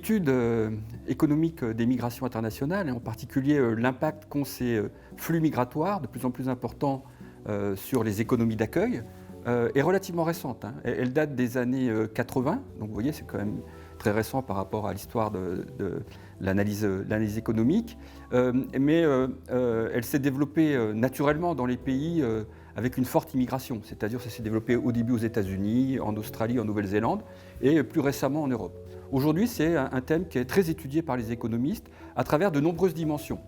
l'étude économique des migrations internationales, et en particulier l'impact qu'ont ces flux migratoires de plus en plus importants sur les économies d'accueil, est relativement récente. Elle date des années 80, donc vous voyez, c'est quand même très récent par rapport à l'histoire de l'analyse économique, mais elle s'est développée naturellement dans les pays avec une forte immigration, c'est-à-dire ça s'est développé au début aux États-Unis, en Australie, en Nouvelle-Zélande, et plus récemment en Europe. Aujourd'hui, c'est un thème qui est très étudié par les économistes à travers de nombreuses dimensions.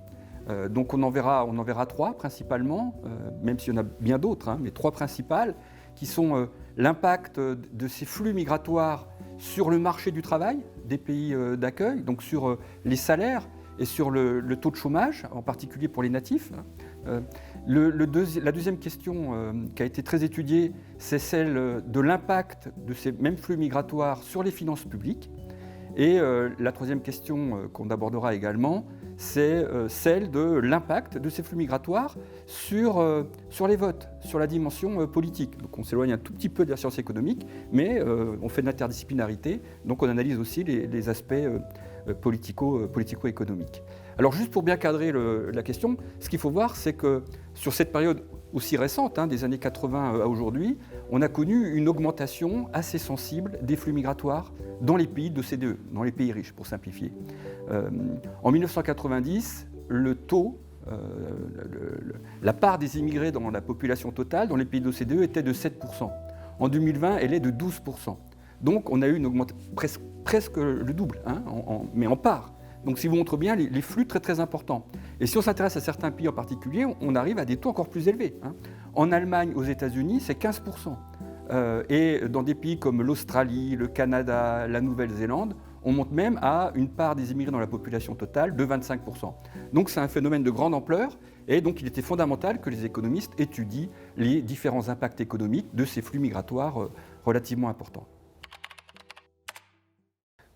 Donc on en verra trois principalement, même s'il y en a bien d'autres, mais trois principales, qui sont l'impact de ces flux migratoires sur le marché du travail des pays d'accueil, donc sur les salaires et sur le taux de chômage, en particulier pour les natifs. La deuxième question qui a été très étudiée, c'est celle de l'impact de ces mêmes flux migratoires sur les finances publiques. Et la troisième question qu'on abordera également, c'est celle de l'impact de ces flux migratoires sur les votes, sur la dimension politique. Donc on s'éloigne un tout petit peu de la science économique, mais on fait de l'interdisciplinarité, donc on analyse aussi les aspects politico-économiques. Alors juste pour bien cadrer la question, ce qu'il faut voir, c'est que sur cette période aussi récente, des années 80 à aujourd'hui, on a connu une augmentation assez sensible des flux migratoires dans les pays de l'OCDE, dans les pays riches, pour simplifier. En 1990, le taux, la part des immigrés dans la population totale dans les pays de l'OCDE était de 7%. En 2020, elle est de 12%. Donc on a eu une augmentation presque le double, mais en part. Donc, ce qui vous montre bien les flux très très importants. Et si on s'intéresse à certains pays en particulier, on arrive à des taux encore plus élevés. En Allemagne, aux États-Unis, c'est 15%. Et dans des pays comme l'Australie, le Canada, la Nouvelle-Zélande, on monte même à une part des immigrés dans la population totale de 25%. Donc, c'est un phénomène de grande ampleur. Et donc, il était fondamental que les économistes étudient les différents impacts économiques de ces flux migratoires relativement importants.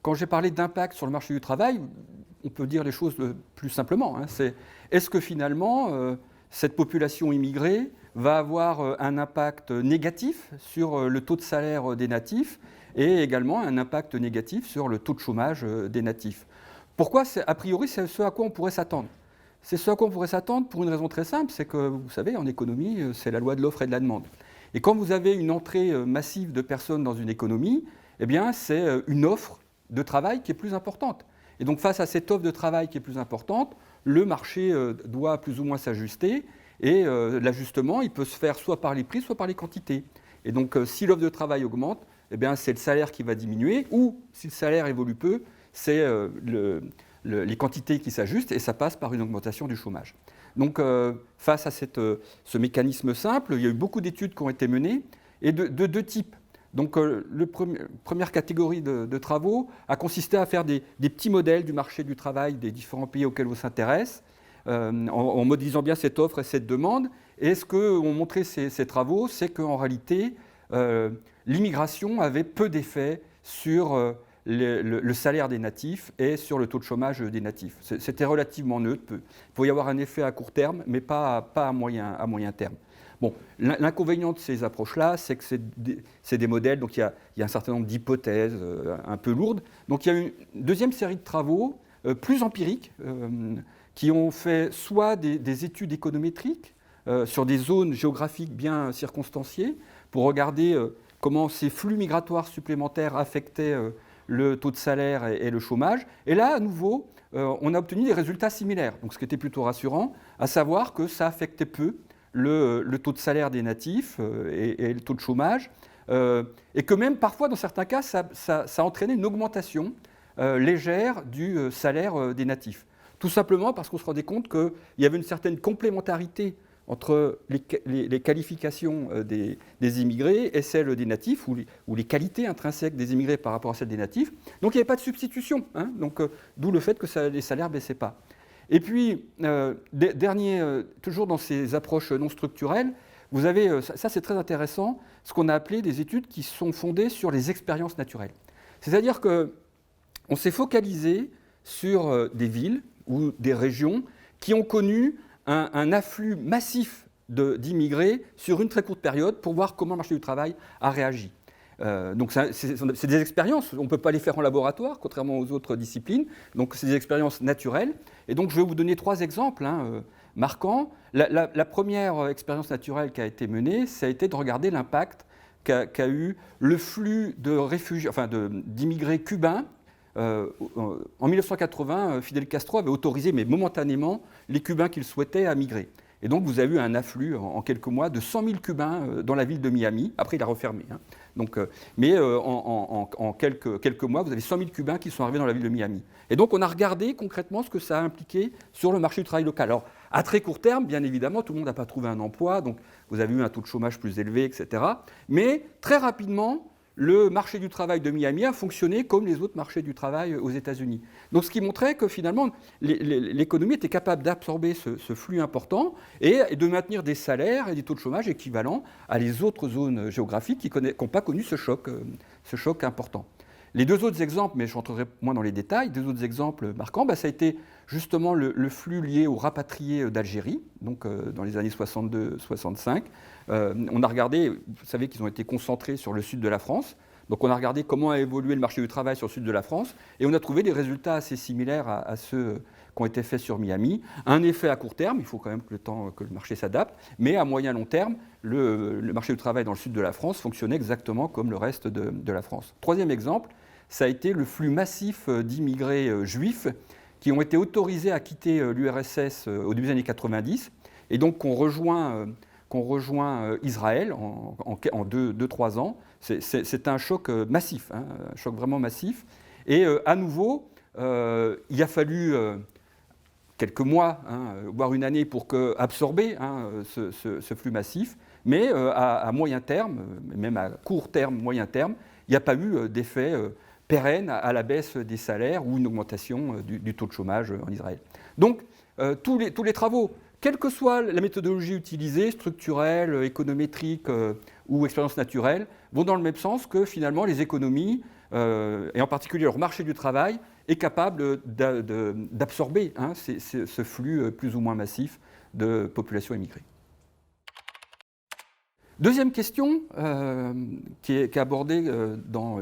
Quand j'ai parlé d'impact sur le marché du travail, on peut dire les choses plus simplement. Est-ce que finalement, cette population immigrée va avoir un impact négatif sur le taux de salaire des natifs et également un impact négatif sur le taux de chômage des natifs? Pourquoi? A priori, c'est ce à quoi on pourrait s'attendre. C'est ce à quoi on pourrait s'attendre pour une raison très simple, c'est que, vous savez, en économie, c'est la loi de l'offre et de la demande. Et quand vous avez une entrée massive de personnes dans une économie, eh bien, c'est une offre de travail qui est plus importante. Et donc face à cette offre de travail qui est plus importante, le marché doit plus ou moins s'ajuster et l'ajustement, il peut se faire soit par les prix, soit par les quantités. Et donc si l'offre de travail augmente, eh bien, c'est le salaire qui va diminuer, ou si le salaire évolue peu, c'est les quantités qui s'ajustent et ça passe par une augmentation du chômage. Donc face à ce mécanisme simple, il y a eu beaucoup d'études qui ont été menées et de deux types. Donc la première catégorie de travaux a consisté à faire des petits modèles du marché du travail des différents pays auxquels on s'intéresse, en modélisant bien cette offre et cette demande. Et ce qu'ont montré ces travaux, c'est qu'en réalité, l'immigration avait peu d'effet sur le salaire des natifs et sur le taux de chômage des natifs. C'était relativement neutre. Il peut y avoir un effet à court terme, mais pas à moyen terme. Bon, l'inconvénient de ces approches-là, c'est que c'est des modèles, donc il y a un certain nombre d'hypothèses un peu lourdes. Donc il y a une deuxième série de travaux plus empiriques qui ont fait soit des études économétriques sur des zones géographiques bien circonstanciées pour regarder comment ces flux migratoires supplémentaires affectaient le taux de salaire et le chômage. Et là, à nouveau, on a obtenu des résultats similaires, donc ce qui était plutôt rassurant, à savoir que ça affectait peu le taux de salaire des natifs et le taux de chômage, et que même parfois, dans certains cas, ça entraînait une augmentation légère du salaire des natifs. Tout simplement parce qu'on se rendait compte qu'il y avait une certaine complémentarité entre les qualifications des immigrés et celles des natifs, ou les qualités intrinsèques des immigrés par rapport à celles des natifs. Donc il n'y avait pas de substitution, donc d'où le fait que les salaires ne baissaient pas. Et puis, toujours dans ces approches non structurelles, vous avez, ça c'est très intéressant, ce qu'on a appelé des études qui sont fondées sur les expériences naturelles. C'est-à-dire qu'on s'est focalisé sur des villes ou des régions qui ont connu un afflux massif d'immigrés sur une très courte période pour voir comment le marché du travail a réagi. Donc c'est des expériences, on ne peut pas les faire en laboratoire, contrairement aux autres disciplines, donc c'est des expériences naturelles. Et donc je vais vous donner 3 exemples marquants. La première expérience naturelle qui a été menée, ça a été de regarder l'impact qu'a eu le flux de réfugiés, enfin d'immigrés cubains. En 1980, Fidel Castro avait autorisé, mais momentanément, les Cubains qu'il souhaitait à migrer. Et donc vous avez eu un afflux en quelques mois de 100 000 Cubains dans la ville de Miami. Après, il a refermé. Donc, en quelques mois, vous avez 100 000 Cubains qui sont arrivés dans la ville de Miami. Et donc on a regardé concrètement ce que ça a impliqué sur le marché du travail local. Alors, à très court terme, bien évidemment, tout le monde n'a pas trouvé un emploi, donc vous avez eu un taux de chômage plus élevé, etc. Mais très rapidement, le marché du travail de Miami a fonctionné comme les autres marchés du travail aux États-Unis. Donc ce qui montrait que finalement l'économie était capable d'absorber ce flux important et de maintenir des salaires et des taux de chômage équivalents à les autres zones géographiques qui n'ont pas connu ce choc important. Les 2 autres exemples, mais je rentrerai moins dans les détails, 2 autres exemples marquants, ça a été justement le flux lié aux rapatriés d'Algérie, donc dans les années 62-65. On a regardé, vous savez qu'ils ont été concentrés sur le sud de la France, donc on a regardé comment a évolué le marché du travail sur le sud de la France, et on a trouvé des résultats assez similaires à ceux qui ont été faits sur Miami. Un effet à court terme, il faut quand même que le marché s'adapte, mais à moyen long terme, le marché du travail dans le sud de la France fonctionnait exactement comme le reste de la France. 3e exemple, ça a été le flux massif d'immigrés juifs qui ont été autorisés à quitter l'URSS au début des années 90 et donc qu'on rejoint Israël en 2-3 ans. C'est un choc massif, un choc vraiment massif. Et à nouveau, il a fallu quelques mois, voire une année pour absorber ce flux massif, mais à moyen terme, même à court terme, moyen terme, il n'y a pas eu d'effet pérenne à la baisse des salaires ou une augmentation du taux de chômage en Israël. Donc, tous les travaux, quelle que soit la méthodologie utilisée, structurelle, économétrique ou expérience naturelle, vont dans le même sens que finalement les économies, et en particulier leur marché du travail, est capable d'absorber ce flux plus ou moins massif de population immigrée. Deuxième question qui est abordée dans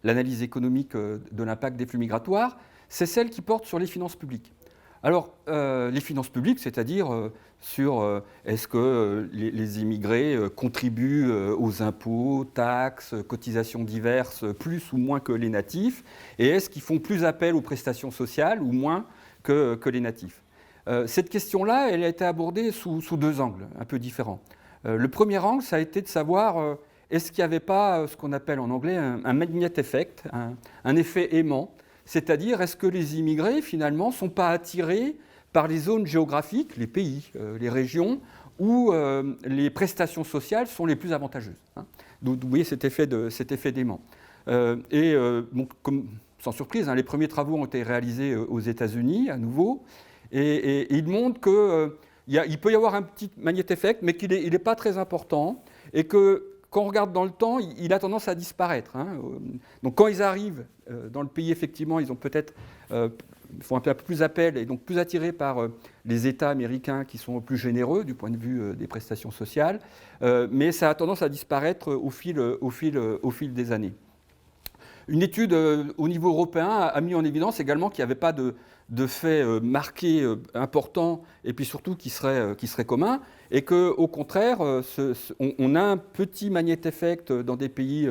l'analyse économique de l'impact des flux migratoires, c'est celle qui porte sur les finances publiques. Alors, les finances publiques, c'est-à-dire sur est-ce que les immigrés contribuent aux impôts, taxes, cotisations diverses, plus ou moins que les natifs, et est-ce qu'ils font plus appel aux prestations sociales ou moins que les natifs. Cette question-là, elle a été abordée sous 2 angles un peu différents. Le premier angle, ça a été de savoir est-ce qu'il n'y avait pas ce qu'on appelle en anglais un magnet effect, un effet aimant, c'est-à-dire est-ce que les immigrés finalement ne sont pas attirés par les zones géographiques, les pays, les régions, où les prestations sociales sont les plus avantageuses. Donc vous voyez cet effet d'aimant. Sans surprise, les premiers travaux ont été réalisés aux États-Unis à nouveau, et ils montrent qu'il peut y avoir un petit magnet effect, mais qu'il n'est pas très important, et que quand on regarde dans le temps, il a tendance à disparaître. Donc quand ils arrivent dans le pays, effectivement, ils ont peut-être font un peu plus appel et donc plus attirés par les États américains qui sont plus généreux du point de vue des prestations sociales, mais ça a tendance à disparaître au fil des années. Une étude au niveau européen a mis en évidence également qu'il n'y avait pas de faits marqués importants et puis surtout qui seraient communs, et qu'au contraire, on a un petit magnet effect dans des pays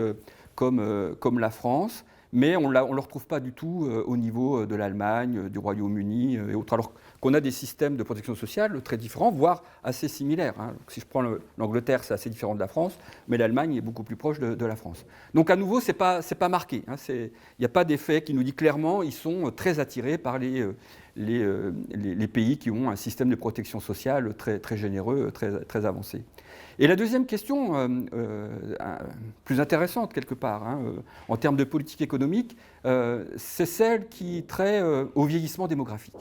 comme la France, mais on ne le retrouve pas du tout au niveau de l'Allemagne, du Royaume-Uni et autres, alors qu'on a des systèmes de protection sociale très différents, voire assez similaires. Donc, si je prends l'Angleterre, c'est assez différent de la France, mais l'Allemagne est beaucoup plus proche de la France. Donc à nouveau, c'est pas marqué. Il n'y a pas d'effet qui nous dit clairement ils sont très attirés par les pays qui ont un système de protection sociale très, très généreux, très, très avancé. Et la deuxième question, plus intéressante quelque part, en termes de politique économique, c'est celle qui traite au vieillissement démographique.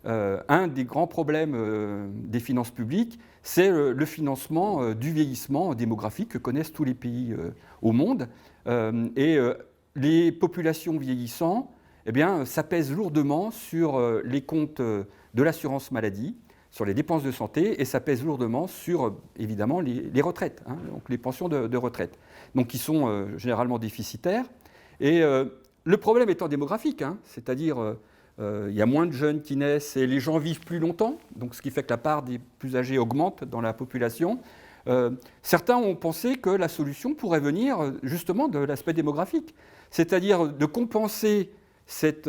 Un des grands problèmes des finances publiques, c'est le financement du vieillissement démographique que connaissent tous les pays au monde. Les populations vieillissant, ça pèse lourdement sur les comptes de l'assurance maladie, sur les dépenses de santé, et ça pèse lourdement sur, évidemment, les retraites, hein, donc les pensions de retraite, donc qui sont généralement déficitaires. Et le problème étant démographique, hein, c'est-à-dire il y a moins de jeunes qui naissent et les gens vivent plus longtemps, donc ce qui fait que la part des plus âgés augmente dans la population. Certains ont pensé que la solution pourrait venir justement de l'aspect démographique, c'est-à-dire de compenser cette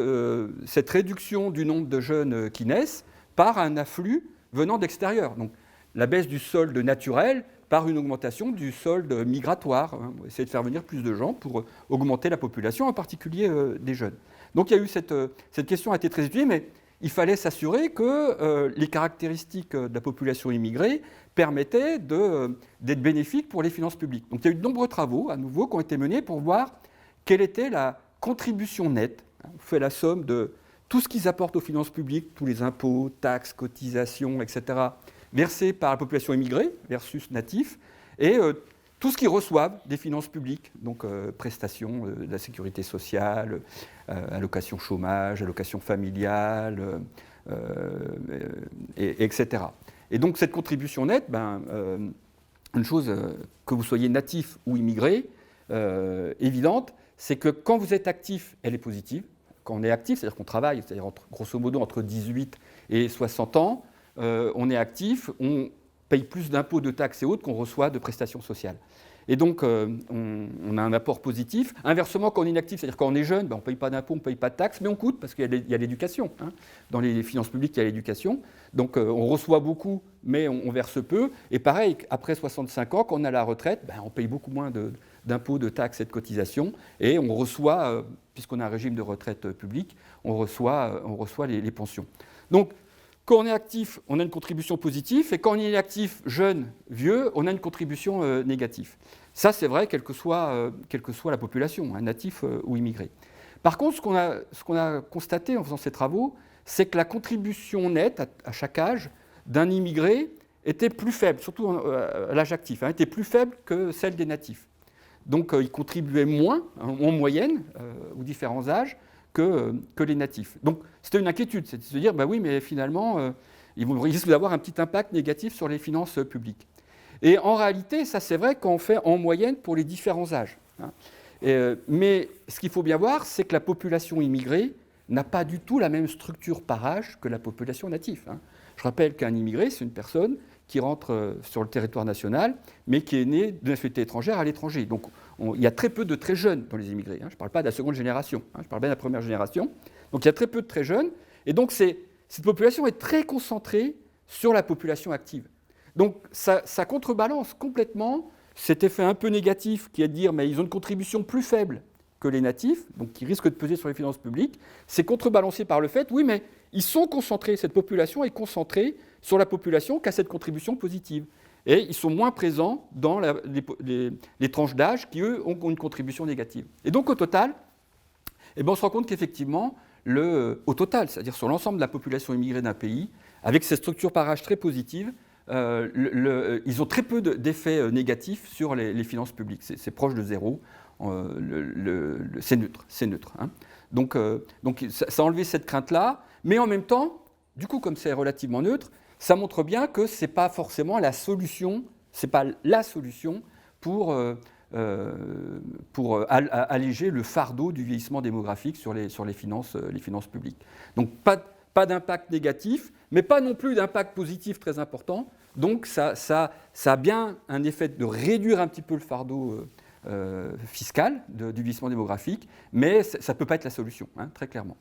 réduction du nombre de jeunes qui naissent par un afflux venant d'extérieur. Donc la baisse du solde naturel par une augmentation du solde migratoire. Hein, essayer de faire venir plus de gens pour augmenter la population, en particulier des jeunes. Donc il y a eu cette question a été très étudiée, mais il fallait s'assurer que les caractéristiques de la population immigrée permettaient d'être bénéfiques pour les finances publiques. Donc il y a eu de nombreux travaux, à nouveau, qui ont été menés pour voir quelle était la contribution nette. On fait la somme de tout ce qu'ils apportent aux finances publiques, tous les impôts, taxes, cotisations, etc., versés par la population immigrée versus natifs, et tout ce qu'ils reçoivent des finances publiques, donc prestations de la sécurité sociale, allocations chômage, allocations familiales, etc. Et donc cette contribution nette, une chose que vous soyez natif ou immigré, évidente, c'est que quand vous êtes actif, elle est positive. Quand on est actif, c'est-à-dire qu'on travaille, c'est-à-dire grosso modo entre 18 et 60 ans, on est actif, on paye plus d'impôts, de taxes et autres qu'on reçoit de prestations sociales. Et donc, on a un apport positif. Inversement, quand on est inactif, c'est-à-dire quand on est jeune, on ne paye pas d'impôts, on ne paye pas de taxes, mais on coûte parce qu'il y a l'éducation. Hein. Dans les finances publiques, il y a l'éducation. Donc, on reçoit beaucoup, mais on verse peu. Et pareil, après 65 ans, quand on a la retraite, on paye beaucoup moins d'impôts, de taxes et de cotisations. Et on reçoit, puisqu'on a un régime de retraite public, on reçoit les pensions. Donc, quand on est actif, on a une contribution positive, et quand on est inactif, jeune, vieux, on a une contribution négative. Ça, c'est vrai, quelle que soit la population, hein, natif ou immigré. Par contre, ce qu'on a constaté en faisant ces travaux, c'est que la contribution nette à chaque âge d'un immigré était plus faible, surtout à l'âge actif, était plus faible que celle des natifs. Donc, ils contribuaient moins, en moyenne, aux différents âges, que les natifs. Donc c'était une inquiétude, c'est de se dire, oui, mais finalement, ils risquent d'avoir un petit impact négatif sur les finances publiques. Et en réalité, ça c'est vrai quand on fait en moyenne pour les différents âges. Hein. Mais ce qu'il faut bien voir, c'est que la population immigrée n'a pas du tout la même structure par âge que la population native. Hein. Je rappelle qu'un immigré, c'est une personne qui rentre sur le territoire national, mais qui est née de nationalité étrangère à l'étranger. Donc il y a très peu de très jeunes dans les immigrés. Hein. Je ne parle pas de la seconde génération, je parle bien de la première génération. Donc il y a très peu de très jeunes. Et donc cette population est très concentrée sur la population active. Donc ça contrebalance complètement cet effet un peu négatif qui est de dire mais ils ont une contribution plus faible que les natifs, donc qui risquent de peser sur les finances publiques. C'est contrebalancé par le fait, oui, mais ils sont concentrés, cette population est concentrée sur la population qui a cette contribution positive. Et ils sont moins présents dans les tranches d'âge qui, eux, ont une contribution négative. Et donc, au total, on se rend compte qu'effectivement, au total, c'est-à-dire sur l'ensemble de la population immigrée d'un pays, avec ces structures par âge très positives, ils ont très peu d'effets négatifs sur les finances publiques. C'est proche de zéro. C'est neutre. Hein. Donc, ça a enlevé cette crainte-là. Mais en même temps, du coup, comme c'est relativement neutre, ça montre bien que ce n'est pas forcément la solution, pour alléger le fardeau du vieillissement démographique sur les finances publiques. Donc pas d'impact négatif, mais pas non plus d'impact positif très important. Donc ça a bien un effet de réduire un petit peu le fardeau fiscal du vieillissement démographique, mais ça ne peut pas être la solution, hein, très clairement.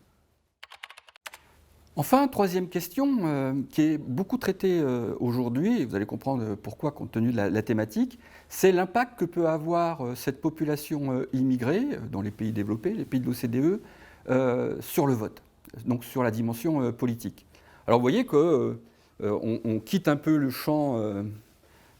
Enfin, troisième question, qui est beaucoup traitée aujourd'hui, et vous allez comprendre pourquoi compte tenu de la thématique, c'est l'impact que peut avoir cette population immigrée dans les pays développés, les pays de l'OCDE, sur le vote, donc sur la dimension politique. Alors vous voyez qu'on quitte un peu le champ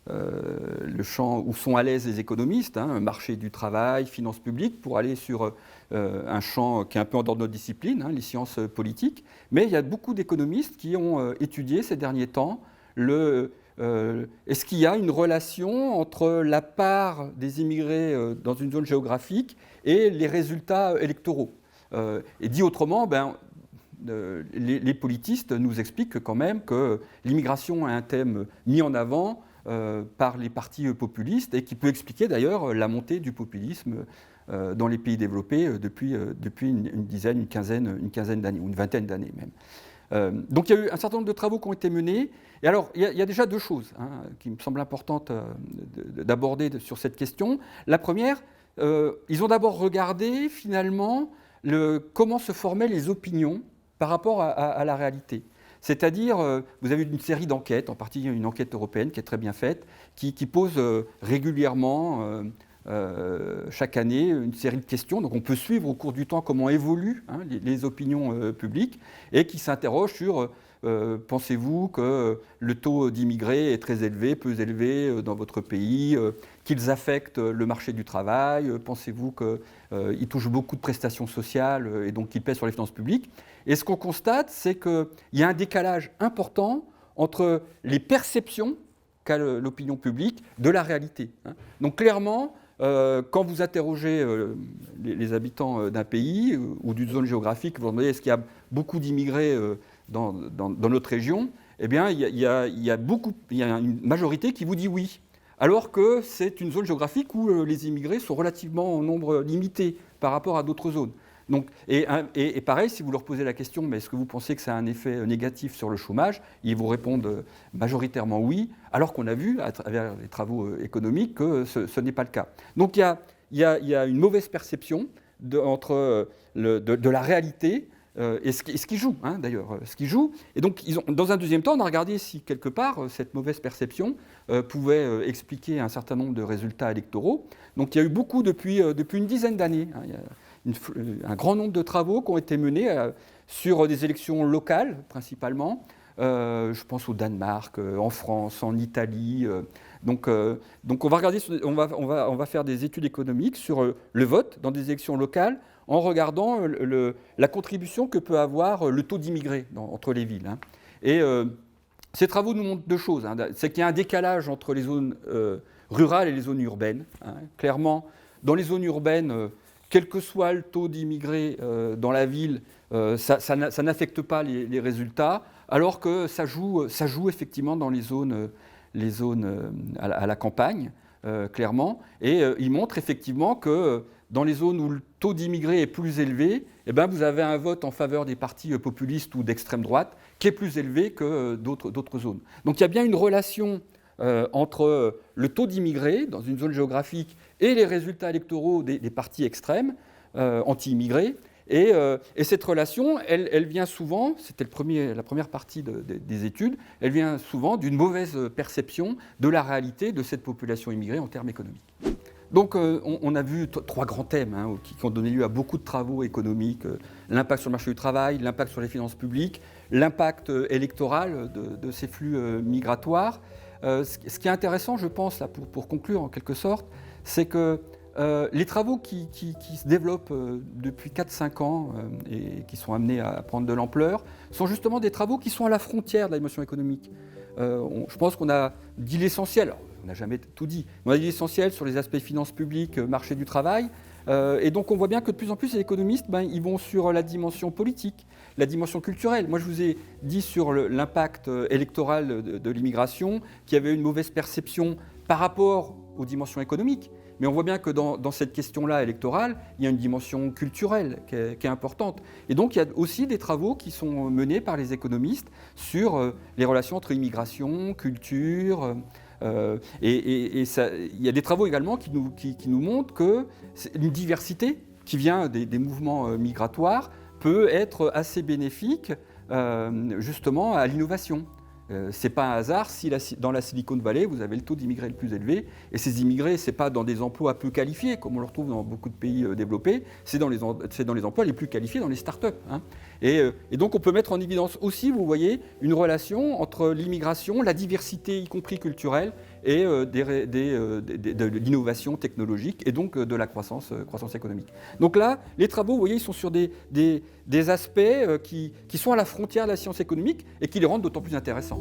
où sont à l'aise les économistes, marché du travail, finances publiques, pour aller sur un champ qui est un peu en dehors de notre discipline, les sciences politiques. Mais il y a beaucoup d'économistes qui ont étudié ces derniers temps est-ce qu'il y a une relation entre la part des immigrés dans une zone géographique et les résultats électoraux. Et dit autrement, les politistes nous expliquent quand même que l'immigration est un thème mis en avant par les partis populistes et qui peut expliquer d'ailleurs la montée du populisme dans les pays développés depuis une dizaine, une quinzaine d'années, ou une vingtaine d'années même. Donc il y a eu un certain nombre de travaux qui ont été menés. Et alors, il y a déjà deux choses qui me semblent importantes d'aborder sur cette question. La première, ils ont d'abord regardé finalement comment se formaient les opinions par rapport à la réalité. C'est-à-dire, vous avez une série d'enquêtes, en particulier une enquête européenne qui est très bien faite, qui pose régulièrement, chaque année, une série de questions. Donc on peut suivre au cours du temps comment évoluent les opinions publiques et qui s'interrogent sur pensez-vous que le taux d'immigrés est très élevé, peu élevé dans votre pays, qu'ils affectent le marché du travail, pensez-vous qu'ils touchent beaucoup de prestations sociales et donc qu'ils pèsent sur les finances publiques. Et ce qu'on constate, c'est qu'il y a un décalage important entre les perceptions qu'a l'opinion publique de la réalité. Donc clairement, quand vous interrogez les habitants d'un pays ou d'une zone géographique, vous leur demandez est-ce qu'il y a beaucoup d'immigrés dans notre région, eh bien, il y a une majorité qui vous dit oui. Alors que c'est une zone géographique où les immigrés sont relativement en nombre limité par rapport à d'autres zones. Donc, et pareil, si vous leur posez la question, mais est-ce que vous pensez que ça a un effet négatif sur le chômage, ils vous répondent majoritairement oui, alors qu'on a vu à travers les travaux économiques que ce n'est pas le cas. Donc il y a une mauvaise perception entre la réalité et ce qui joue, d'ailleurs, ce qui joue. Et donc, dans un deuxième temps, on a regardé si, quelque part, cette mauvaise perception pouvait expliquer un certain nombre de résultats électoraux. Donc, il y a eu beaucoup depuis une dizaine d'années. Il y a un grand nombre de travaux qui ont été menés sur des élections locales, principalement. Je pense au Danemark, en France, en Italie. Donc on va regarder, on va faire des études économiques sur le vote dans des élections locales en regardant la contribution que peut avoir le taux d'immigrés entre les villes. Et ces travaux nous montrent deux choses. C'est qu'il y a un décalage entre les zones rurales et les zones urbaines. Clairement, dans les zones urbaines, quel que soit le taux d'immigrés dans la ville, ça n'affecte pas les résultats, alors que ça joue effectivement dans les zones à la campagne, clairement. Et il montre effectivement que dans les zones où le taux d'immigrés est plus élevé, eh ben, vous avez un vote en faveur des partis populistes ou d'extrême droite qui est plus élevé que d'autres zones. Donc il y a bien une relation entre le taux d'immigrés dans une zone géographique et les résultats électoraux des partis extrêmes anti-immigrés. Et cette relation, elle vient souvent, c'était la première partie des études, elle vient souvent d'une mauvaise perception de la réalité de cette population immigrée en termes économiques. Donc on a vu trois grands thèmes qui ont donné lieu à beaucoup de travaux économiques, l'impact sur le marché du travail, l'impact sur les finances publiques, l'impact électoral de ces flux migratoires. Ce qui est intéressant, je pense, là, pour conclure en quelque sorte, c'est que les travaux qui se développent depuis 4-5 ans et qui sont amenés à prendre de l'ampleur sont justement des travaux qui sont à la frontière de la dimension économique. Je pense qu'on a dit l'essentiel, on n'a jamais tout dit, mais on a dit l'essentiel sur les aspects finances publiques, marché du travail, et donc on voit bien que de plus en plus les économistes, ils vont sur la dimension politique, la dimension culturelle. Moi je vous ai dit sur l'impact électoral de l'immigration, qu'il y avait une mauvaise perception par rapport aux dimensions économiques. Mais on voit bien que dans cette question-là électorale, il y a une dimension culturelle qui est importante. Et donc il y a aussi des travaux qui sont menés par les économistes sur les relations entre immigration, culture. Il y a des travaux également qui nous montrent que une diversité qui vient des mouvements migratoires peut être assez bénéfique justement à l'innovation. Ce n'est pas un hasard si dans la Silicon Valley, vous avez le taux d'immigrés le plus élevé. Et ces immigrés, ce n'est pas dans des emplois peu qualifiés, comme on le retrouve dans beaucoup de pays développés, c'est dans les emplois les plus qualifiés, dans les startups. Et donc on peut mettre en évidence aussi, vous voyez, une relation entre l'immigration, la diversité, y compris culturelle, et de l'innovation technologique, et donc de la croissance économique. Donc là, les travaux, vous voyez, ils sont sur des aspects qui sont à la frontière de la science économique et qui les rendent d'autant plus intéressants.